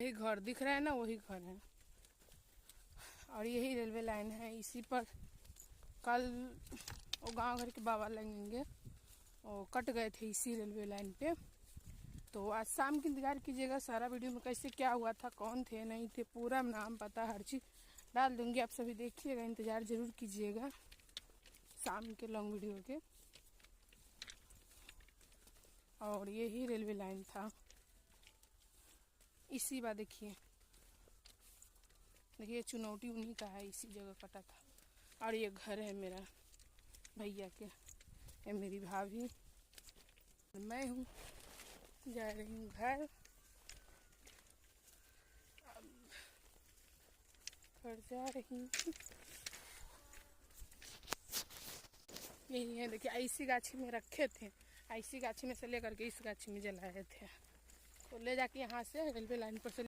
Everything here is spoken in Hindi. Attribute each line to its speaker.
Speaker 1: यही घर दिख रहा है ना, वही घर है और यही रेलवे लाइन है। इसी पर कल वो गांव घर के बाबा लगेंगे, वो कट गए थे इसी रेलवे लाइन पे। तो आज शाम की इंतज़ार कीजिएगा, सारा वीडियो में कैसे क्या हुआ था, कौन थे नहीं थे, पूरा नाम पता हर चीज़ डाल दूंगी। आप सभी देखिएगा, इंतज़ार ज़रूर कीजिएगा शाम के लॉन्ग वीडियो के। और यही रेलवे लाइन था, इसी बात देखिए चुनौती उन्हीं का है, इसी जगह कटा था। और ये घर है मेरा भैया के, ये मेरी भाभी, मैं हूँ, जा रही हूँ घर। घर जा रही हूँ। यही है देखिए, ऐसी गाछी में रखे थे, ऐसी गाछी में से लेकर के इस गाछी में जलाए थे। तो ले जाके यहाँ से रेलवे लाइन पर से